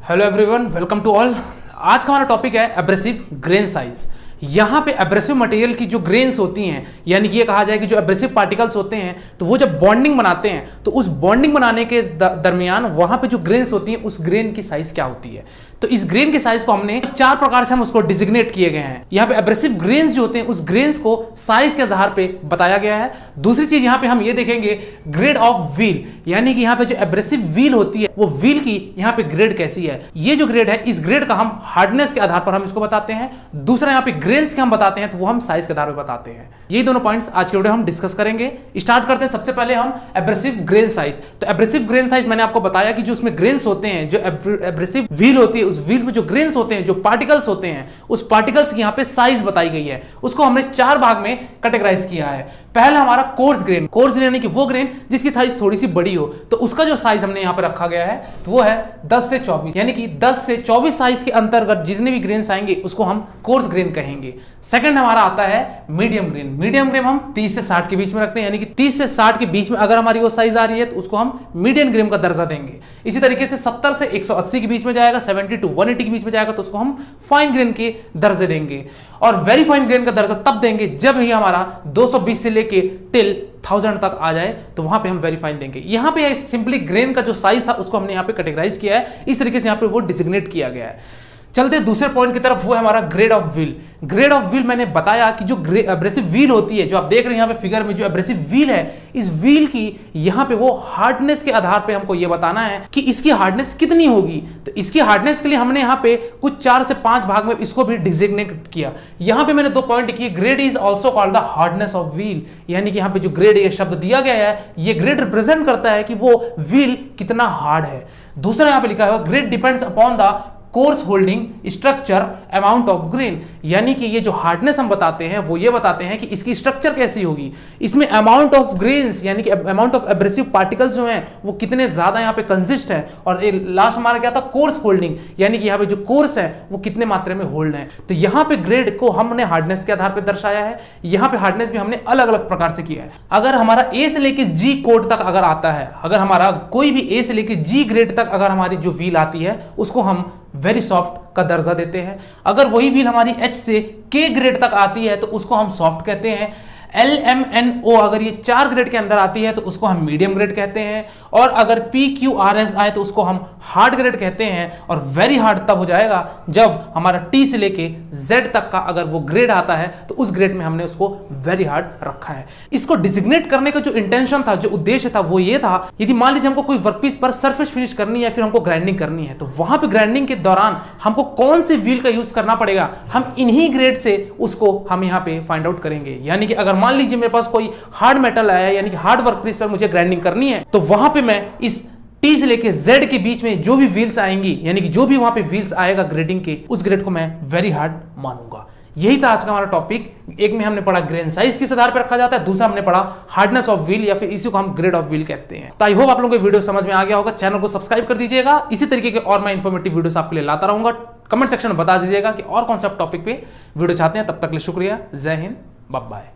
Hello everyone, welcome to all. आज का हमारा टॉपिक है एब्रेसिव ग्रेन साइज। यहाँ पे एब्रेसिव मटेरियल की जो ग्रेन्स होती हैं, यानी कि ये कहा जाए कि जो एब्रेसिव पार्टिकल्स होते हैं, तो वो जब बॉन्डिंग बनाते हैं तो उस बॉन्डिंग बनाने के दरमियान वहाँ पे जो ग्रेन्स होती हैं उस ग्रेन की साइज क्या होती है। तो इस ग्रेन के साइज को हमने चार प्रकार से हम उसको डिजिग्नेट किए गए हैं। यहाँ पे एब्रेसिव ग्रेन्स जो होते हैं उस ग्रेन्स को साइज के आधार पे बताया गया है। दूसरी चीज यहाँ पे हम ये देखेंगे ग्रेड ऑफ व्हील, यानी कि यहाँ पे जो एब्रेसिव व्हील होती है वो व्हील की यहाँ पे ग्रेड कैसी है। ये जो ग्रेड है इस ग्रेड का हम हार्डनेस के आधार पर हम इसको बताते हैं। दूसरा यहाँ पे ग्रेन्स के हम बताते हैं तो वो हम साइज के आधार पर बताते हैं। यही दोनों पॉइंट्स आज के वीडियो हम डिस्कस करेंगे। स्टार्ट करते हैं सबसे पहले हम एब्रेसिव ग्रेन साइज। तो एब्रेसिव ग्रेन साइज मैंने आपको बताया कि जो उसमें ग्रेन्स होते हैं, जो एब्रेसिव व्हील होती है उस व्हील में जो ग्रेन्स होते हैं, जो पार्टिकल्स होते हैं, उस पार्टिकल्स की यहाँ पे साइज बताई गई है। उसको हमने चार भाग में कैटेगराइज किया है। पहला हमारा कोर्स ग्रेन। कोर्स ग्रेन यानी कि वो ग्रेन जिसकी साइज थोड़ी सी बड़ी हो, तो उसका जो साइज हमने यहाँ पे रखा गया है तो वो है 10 से 24, यानी कि 10 से 24 साइज के अंतर्गत जितने भी ग्रेन्स आएंगे उसको हम कोर्स ग्रेन कहेंगे। सेकंड हमारा आता है मीडियम ग्रेन। मीडियम ग्रेन हम 30 से 60 के बीच में रखते हैं, यानी कि 30 से 60 के बीच में अगर हमारी वो साइज आ रही है तो उसको हम मीडियम ग्रेन का दर्जा देंगे। इसी तरीके से 70 से 180 के बीच में जाएगा, 70 टू 180 के बीच में जाएगा तो उसको हम फाइन ग्रेन के दर्जे देंगे। और वेरी फाइन ग्रेन का दर्जा तब देंगे जब ही हमारा 220 से लेके टिल 1000 तक आ जाए, तो वहां पे हम वेरी फाइन देंगे। यहां पे सिंपली ग्रेन का जो साइज था उसको हमने यहां पे कैटेगराइज किया है, इस तरीके से यहां पे वो डिजिग्नेट किया गया है। चलते दूसरे पॉइंट की तरफ, वो है हमारा grade of wheel. Grade of wheel मैंने बताया कि जो एब्रेसिव व्हील होती है, जो आप देख रहे हैं यहाँ पे फिगर में, जो एब्रेसिव व्हील है, इस व्हील की यहाँ पे वो हार्डनेस के आधार पे हमको ये बताना है कि इसकी हार्डनेस कितनी होगी। तो इसकी हार्डनेस के लिए हमने यहाँ पे कुछ 4 से 5 भाग में इसको भी डिजिग्नेट किया। यहाँ पे मैंने 2 पॉइंट किए। Grade is also called the hardness of wheel, यानी कि यहाँ पे जो ग्रेड ये शब्द दिया गया है, ये ग्रेड रिप्रेजेंट करता है कि वो व्हील कितना हार्ड है। दूसरा यहाँ पे लिखा है grade depends upon the course holding structure amount of grain, यानी कि ये जो हार्डनेस हम बताते हैं वो ये बताते हैं कि इसकी स्ट्रक्चर कैसी होगी, इसमें अमाउंट ऑफ ग्रेन्स यानी कि अमाउंट ऑफ एब्रेसिव पार्टिकल्स जो हैं वो कितने ज्यादा यहाँ पे कंसिस्ट है। और लास्ट हमारा क्या था, कोर्स होल्डिंग, यानी कि यहाँ पे जो कोर्स है वो कितने मात्रा में होल्ड है। तो यहाँ पे ग्रेड को हमने हार्डनेस के आधार पर दर्शाया है। यहाँ पे हार्डनेस भी हमने अलग अलग प्रकार से किया है। अगर हमारा ए से लेकर जी कोड तक अगर आता है, अगर हमारा कोई भी ए से लेकर जी ग्रेड तक अगर हमारी जो व्हील आती है उसको हम वेरी सॉफ्ट का दर्जा देते हैं। अगर वही व्हील हमारी एच से के ग्रेड तक आती है तो उसको हम सॉफ्ट कहते हैं। LMNO अगर ये 4 ग्रेड के अंदर आती है तो उसको हम मीडियम ग्रेड कहते हैं। और अगर PQRS आए तो उसको हम हार्ड ग्रेड कहते हैं। और वेरी हार्ड तब हो जाएगा जब हमारा T से लेके Z तक का अगर वो ग्रेड आता है तो उस ग्रेड में हमने उसको वेरी हार्ड रखा है। इसको डिजिग्नेट करने का जो इंटेंशन था, जो उद्देश्य था, वो ये था यदि मान लीजिए हमको कोई वर्कपीस पर सरफेस फिनिश करनी है, फिर हमको ग्राइंडिंग करनी है, तो वहां पे ग्राइंडिंग के दौरान हमको कौन से व्हील का यूज करना पड़ेगा, हम इन्हीं ग्रेड से उसको हम यहाँ पे फाइंड आउट करेंगे। यानी कि अगर मान लीजिए मेरे पास कोई हार्ड मेटल आया है, यानी कि हार्ड वर्कपीस पर मुझे ग्राइंडिंग करनी है, तो वहां पे मैं इस T से लेके Z के बीच में जो भी व्हील्स आएंगी, यानी कि जो भी वहां पे व्हील्स आएगा ग्रेडिंग के, उस ग्रेड को मैं वेरी हार्ड मानूंगा। यही था आज का हमारा टॉपिक। एक में हमने पढ़ा ग्रेन साइज किस आधार पर रखा जाता है, दूसरा हमने पढ़ा हार्डनेस ऑफ व्हील, या फिर इसी को हम ग्रेड ऑफ व्हील कहते हैं। तो आई होप आप लोगों को वीडियो समझ में आ गया होगा। चैनल को सब्सक्राइब कर दीजिएगा। इसी तरीके के और मैं इंफॉर्मेटिव वीडियोस आपके लिए लाता रहूंगा। कमेंट सेक्शन में बता दीजिएगा कि और कौन से आप टॉपिक पे वीडियो चाहते हैं। तब तक के लिए शुक्रिया। जय हिंद, बाय बाय।